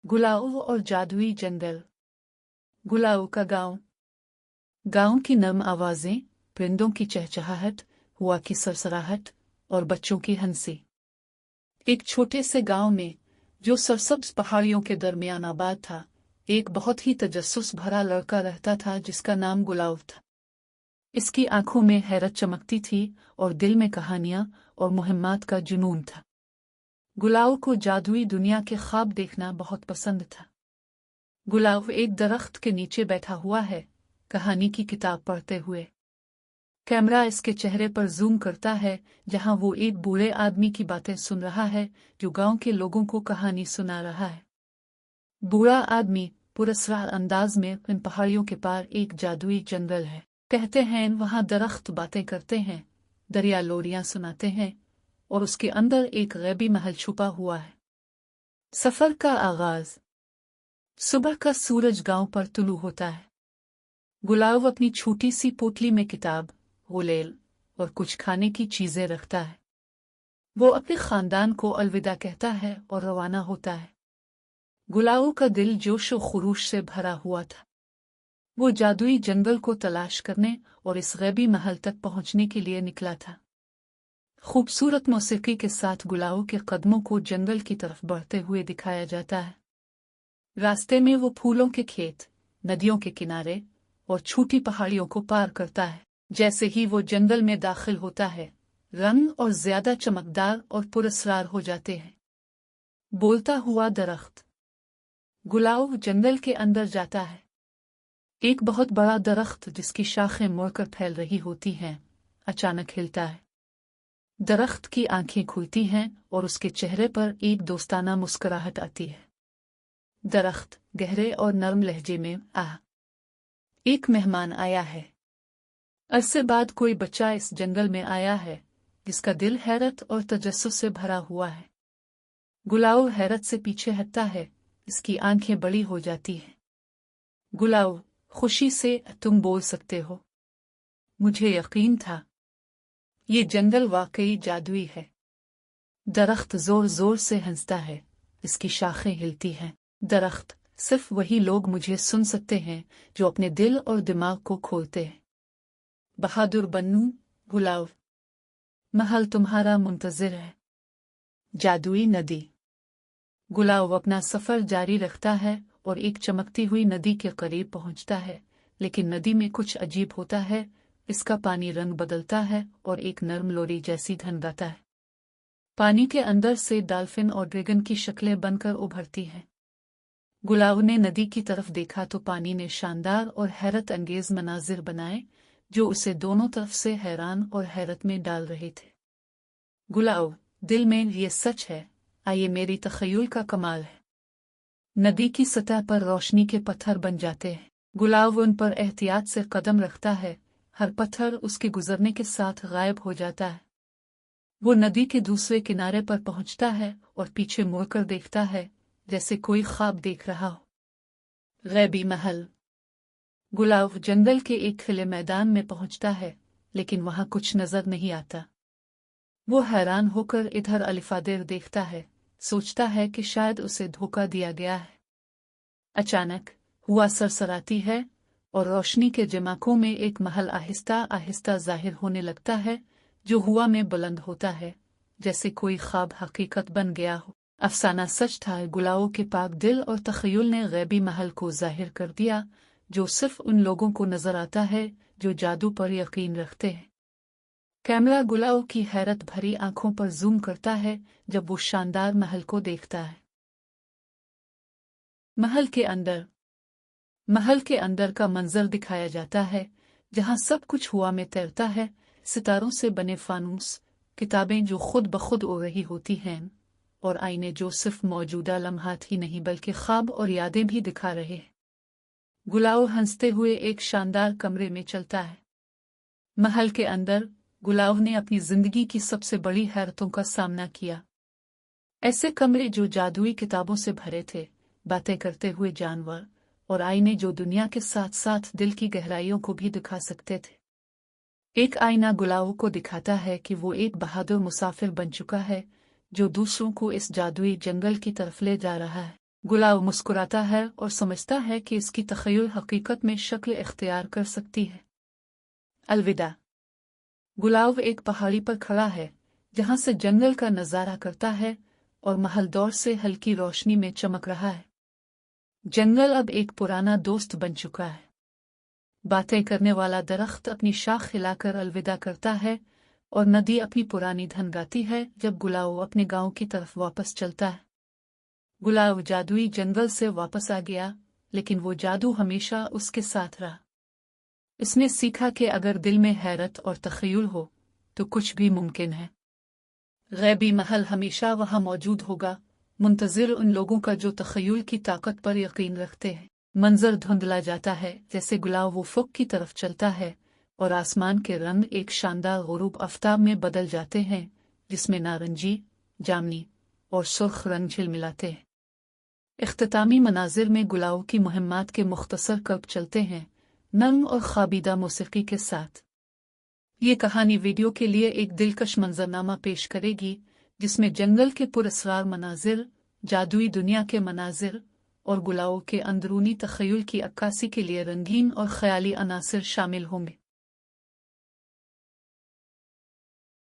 गुलाव और जादुई जंगल। गुलाव का गांव। गांव की नर्म आवाजें, परिंदों की चहचहाहट, हवा की सरसराहट और बच्चों की हंसी। एक छोटे से गांव में, जो सरसब्ज पहाड़ियों के दरमियान आबाद था, एक बहुत ही तजस्सुस भरा लड़का रहता था जिसका नाम गुलाव था। इसकी आंखों में हैरत चमकती थी और दिल में कहानियां और मुहिम्मात का जुनून था। गुलाव को जादुई दुनिया के ख्वाब देखना बहुत पसंद था। गुलाव एक दरख्त के नीचे बैठा हुआ है, कहानी की किताब पढ़ते हुए। कैमरा इसके चेहरे पर जूम करता है, जहां वो एक बूढ़े आदमी की बातें सुन रहा है जो गांव के लोगों को कहानी सुना रहा है। बूढ़ा आदमी पुरस्कार अंदाज में इन पहाड़ियों के पार एक जादुई जंगल है। कहते हैं वहां दरख्त बातें करते हैं, दरिया लोरियां सुनाते हैं और उसके अंदर एक गैबी महल छुपा हुआ है। सफर का आगाज। सुबह का सूरज गांव पर तुलू होता है। गुलाव अपनी छोटी सी पोटली में किताब, गुलेल और कुछ खाने की चीजें रखता है। वो अपने खानदान को अलविदा कहता है और रवाना होता है। गुलाव का दिल जोश और खुरूश से भरा हुआ था। वो जादुई जंगल को तलाश करने और इस गैबी महल तक पहुंचने के लिए निकला था। खूबसूरत मौसीकी के साथ गुलाव के कदमों को जंगल की तरफ बढ़ते हुए दिखाया जाता है। रास्ते में वो फूलों के खेत, नदियों के किनारे और छोटी पहाड़ियों को पार करता है। जैसे ही वो जंगल में दाखिल होता है, रंग और ज्यादा चमकदार और पुरस्कार हो जाते हैं। बोलता हुआ दरख्त। गुलाव जंगल के अंदर जाता है। एक बहुत बड़ा दरख्त जिसकी शाखें मुड़कर फैल रही होती हैं, अचानक हिलता है। दरख्त की आंखें खुलती हैं और उसके चेहरे पर एक दोस्ताना मुस्कुराहट आती है। दरख्त गहरे और नरम लहजे में, आह, एक मेहमान आया है। अरसे बाद कोई बच्चा इस जंगल में आया है जिसका दिल हैरत और तजस्सुस से भरा हुआ है। गुलाव हैरत से पीछे हटता है, इसकी आंखें बड़ी हो जाती हैं। गुलाव खुशी से, तुम बोल सकते हो। मुझे यकीन था। ये जंगल वाकई जादुई है। दरख्त जोर जोर से हंसता है, इसकी शाखें हिलती हैं। दरख्त, सिर्फ वही लोग मुझे सुन सकते हैं जो अपने दिल और दिमाग को खोलते हैं। बहादुर बनूं। गुलाव, महल तुम्हारा मुंतजिर है। जादुई नदी। गुलाव अपना सफर जारी रखता है और एक चमकती हुई नदी के करीब पहुंचता है, लेकिन नदी में कुछ अजीब होता है। इसका पानी रंग बदलता है और एक नर्म लोरी जैसी धन गाता है। पानी के अंदर से डॉल्फिन और ड्रैगन की शक्लें बनकर उभरती हैं। गुलाव ने नदी की तरफ देखा तो पानी ने शानदार और हैरत अंगेज मनाजिर बनाए, जो उसे दोनों तरफ से हैरान और हैरत में डाल रहे थे। गुलाव, दिल में ये सच है, आइए मेरी तखय्युल का कमाल है। नदी की सतह पर रोशनी के पत्थर बन जाते हैं। गुलाव उन पर एहतियात से कदम रखता है, हर पत्थर उसके गुजरने के साथ गायब हो जाता है। वो नदी के दूसरे किनारे पर पहुंचता है और पीछे मुड़कर देखता है, जैसे कोई ख्वाब देख रहा हो। गैबी महल। गुलाव जंगल के एक खुले मैदान में पहुंचता है, लेकिन वहां कुछ नजर नहीं आता। वो हैरान होकर इधर अलिफादेर देखता है, सोचता है कि शायद उसे धोखा दिया गया है। अचानक हुआ सरसराती है और रोशनी के जमाकों में एक महल आहिस्ता आहिस्ता जाहिर होने लगता है, जो हुआ में बुलंद होता है, जैसे कोई ख्वाब हकीकत बन गया हो। अफसाना सच था। गुलाव के पाक दिल और तखय्युल ने गैबी महल को जाहिर कर दिया, जो सिर्फ उन लोगों को नजर आता है जो जादू पर यकीन रखते हैं। कैमरा गुलाव की हैरत भरी आंखों पर जूम करता है जब वो शानदार महल को देखता है। महल के अंदर। महल के अंदर का मंजर दिखाया जाता है, जहां सब कुछ हवा में तैरता है। सितारों से बने फानूस, किताबें जो खुद ब खुद उड़ रही होती हैं, और आईने जो सिर्फ मौजूदा लम्हात ही नहीं बल्कि ख्वाब और यादें भी दिखा रहे हैं। गुलाव हंसते हुए एक शानदार कमरे में चलता है। महल के अंदर गुलाव ने अपनी जिंदगी की सबसे बड़ी हैरतों का सामना किया। ऐसे कमरे जो जादुई किताबों से भरे थे, बातें करते हुए जानवर और आईने जो दुनिया के साथ साथ दिल की गहराइयों को भी दिखा सकते थे। एक आईना गुलाव को दिखाता है कि वो एक बहादुर मुसाफिर बन चुका है, जो दूसरों को इस जादुई जंगल की तरफ ले जा रहा है। गुलाब मुस्कुराता है और समझता है कि इसकी तख़य्युल हकीकत में शक्ल इख्तियार कर सकती है। अलविदा। गुलाब एक पहाड़ी पर खड़ा है जहां से जंगल का नज़ारा करता है और महल दौर से हल्की रोशनी में चमक रहा है। जंगल अब एक पुराना दोस्त बन चुका है। बातें करने वाला दरख्त अपनी शाख हिलाकर अलविदा करता है और नदी अपनी पुरानी धन गाती है जब गुलाब अपने गांव की तरफ वापस चलता है। गुलाब जादुई जंगल से वापस आ गया, लेकिन वो जादू हमेशा उसके साथ रहा। इसने सीखा कि अगर दिल में हैरत और तख़य्युल हो तो कुछ भी मुमकिन है। गैबी महल हमेशा वहां मौजूद होगा, मुंतज़िर उन लोगों का जो तख़य्युल की ताकत पर यकीन रखते हैं। मंजर धुंधला जाता है जैसे गुलाब उफ़ुक़ की तरफ चलता है और आसमान के रंग एक शानदार ग़ुरूब आफ़ताब में बदल जाते हैं जिसमें नारंगी, जामनी और सुर्ख रंग झिलमिलाते हैं। इख्तितामी मनाजिर में गुलाब की मुहिम्मात के मुख्तसर कब चलते हैं, नर्म और ख़ाबीदा मौसीक़ी के साथ। ये कहानी वीडियो के लिए एक दिलकश मंजरनामा पेश करेगी जिसमें जंगल के पुरअसरार मनाजिर, जादुई दुनिया के मनाजिर और गुलाब के अंदरूनी तख़य्युल की अक्कासी के लिए रंगीन और ख़याली अनासिर शामिल होंगे।